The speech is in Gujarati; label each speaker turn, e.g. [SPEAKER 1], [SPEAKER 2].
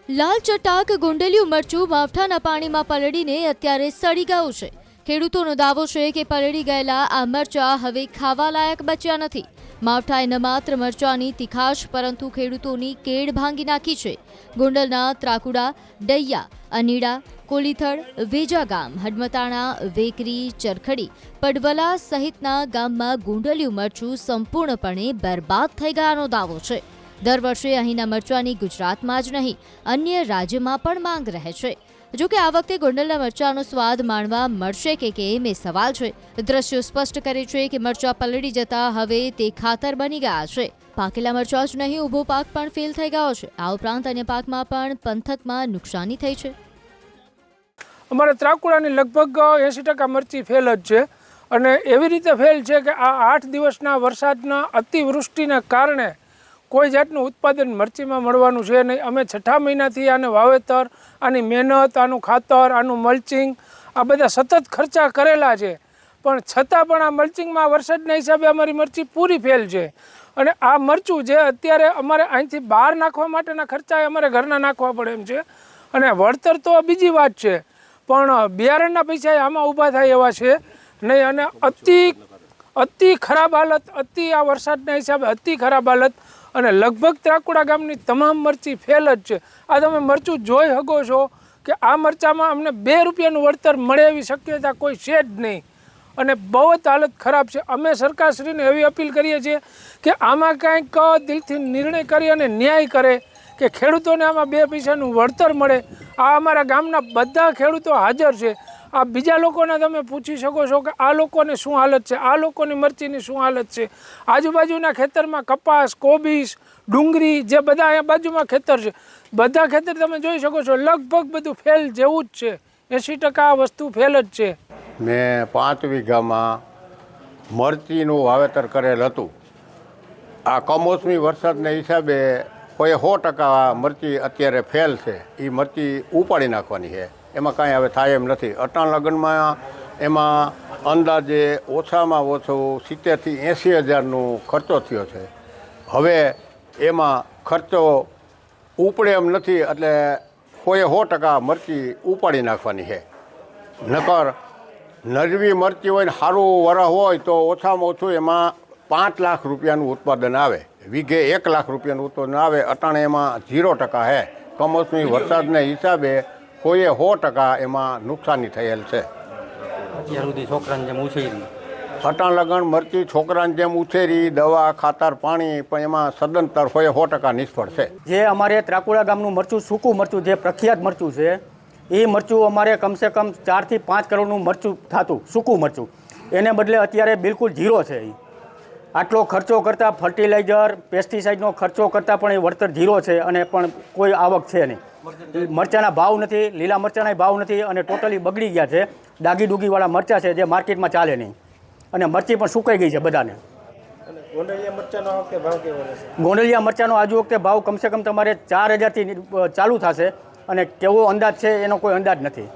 [SPEAKER 1] લાલ ચટાક ગોંડલિયું મરચું માવઠાના પાણીમાં પલળીને અત્યારે સડી ગયું છે। ખેડૂતોનો દાવો છે કે પલળી ગયેલા આ મરચાં હવે ખાવા લાયક બચ્યા નથી। માવઠાએ ન માત્ર મરચાંની તીખાશ પરંતુ ખેડૂતોની કેડ ભાંગી નાખી છે। ગોંડલના ત્રાકુડા, ડૈયા, અનીડા, કોલીથડ, વેજા ગામ, હડમતાણા, વેકરી, ચરખડી, પડવલા સહિતના ગામમાં ગોંડલિયું મરચું સંપૂર્ણપણે બરબાદ થઈ ગયાનો દાવો છે। દર વર્ષે અહીંના મરચાંની ગુજરાતમાં જ નહીં અન્ય રાજ્યમાં પણ માંગ રહે છે। જોકે આ વખતે ગોંડલના મરચાંનો સ્વાદ માણવા મળશે કે કેમ એ સવાલ છે। દ્રશ્યો સ્પષ્ટ કરે છે કે મરચાં પલળી જતા હવે તે ખાતર બની ગયા છે। પાકેલા મરચાં જ નહીં ઊભો પાક પણ ફેલ થઈ ગયો છે। આ ઉપરાંત અન્ય પાકમાં પણ પંથકમાં નુકસાની થઈ છે।
[SPEAKER 2] અમારે ત્રાકુડાની લગભગ 80% મરચી ફેલ જ છે અને એવી રીતે ફેલ છે કે આ 8 દિવસના વરસાદના અતિવૃષ્ટિના કારણે કોઈ જાતનું ઉત્પાદન મરચીમાં મળવાનું છે નહીં। અમે 6 મહિનાથી આને વાવેતર, આની મહેનત, આનું ખાતર, આનું મલ્ચિંગ આ બધા સતત ખર્ચા કરેલા છે, પણ છતાં પણ આ મલ્ચિંગમાં વરસાદના હિસાબે અમારી મરચી પૂરી ફેલ છે। અને આ મરચું જે અત્યારે અમારે અહીંથી બહાર નાખવા માટેના ખર્ચા અમારે ઘરના નાખવા પડે એમ છે અને વળતર તો બીજી વાત છે, પણ બિયારણના પૈસા આમાં ઊભા થાય એવા છે નહીં। અને અતિ ખરાબ હાલત, આ વરસાદના હિસાબે અતિ ખરાબ હાલત અને લગભગ ત્રાકુડા ગામની તમામ મરચી ફેલ જ છે। આ તમે મરચું જોઈ શકો છો કે આ મરચામાં અમને 2 રૂપિયાનું વળતર મળે એવી શક્યતા કોઈ છે જ નહીં અને બહુ જ હાલત ખરાબ છે। અમે સરકારશ્રીને એવી અપીલ કરીએ છીએ કે આમાં કાંઈક દિલથી નિર્ણય કરી અને ન્યાય કરે કે ખેડૂતોને આમાં 2 પૈસાનું વળતર મળે। આ અમારા ગામના બધા ખેડૂતો હાજર છે। આ બીજા લોકોને તમે પૂછી શકો છો કે આ લોકોને શું હાલત છે, આ લોકોની મરચીની શું હાલત છે। આજુબાજુના ખેતરમાં કપાસ, કોબીજ, ડુંગળી જે બધા અહીંયા બાજુમાં ખેતર છે, બધા ખેતર તમે જોઈ શકો છો લગભગ બધું ફેલ જેવું જ છે। 80% આ વસ્તુ ફેલ જ છે।
[SPEAKER 3] મેં 5 વીઘામાં મરચીનું વાવેતર કરેલ હતું। આ કમોસમી વરસાદના હિસાબે કોઈ 100% મરચી અત્યારે ફેલ છે। એ મરચી ઉપાડી નાખવાની છે, એમાં કાંઈ હવે થાય એમ નથી। અટાણ લગ્નમાં એમાં અંદાજે ઓછામાં ઓછો 70,000 થી 80,000નો ખર્ચો થયો છે। હવે એમાં ખર્ચો ઉપડે એમ નથી એટલે કોઈ 100% મરચી ઉપાડી નાખવાની છે। નકર નરવી મરચી હોય ને સારું વરસ હોય તો ઓછામાં ઓછું એમાં 5 લાખ રૂપિયાનું ઉત્પાદન આવે, વીઘે 1 લાખ રૂપિયાનું ઉત્પાદન આવે। અટાણે એમાં 0% છે। કમોસમી વરસાદના હિસાબે કોઈએ 100% એમાં નુકસાની થયેલ છે।
[SPEAKER 4] અત્યાર સુધી છોકરાને જેમ ઉછેરી
[SPEAKER 3] અટાણ લગન મરચી છોકરાને જેમ ઉછેરી, દવા, ખાતર, પાણી, પણ એમાં સદંતર કોઈ 100% નિષ્ફળ છે।
[SPEAKER 4] જે અમારે ત્રાકુડા ગામનું મરચું, સૂકું મરચું, જે પ્રખ્યાત મરચું છે, એ મરચું અમારે કમસે કમ 4 થી 5 કરોડનું મરચું થતું, સૂકું મરચું, એને બદલે અત્યારે બિલકુલ 0 છે। આટલો ખર્ચો કરતાં, ફર્ટિલાઇઝર, પેસ્ટિસાઇડનો ખર્ચો કરતાં પણ એ વળતર 0 છે અને પણ કોઈ આવક છે નહીં। મરચાંના ભાવ નથી, લીલા મરચાંના ભાવ નથી અને ટોટલી બગડી ગયા છે। ડાગી ડૂગીવાળા મરચાં છે જે માર્કેટમાં ચાલે નહીં અને મરચી પણ સુકાઈ ગઈ છે બધાને। ગોંડલિયા મરચાંનો આજુ વખતે ભાવ કમસે કમ તમારે 4,000 થી ચાલુ થશે અને કેવો અંદાજ છે એનો કોઈ અંદાજ નથી।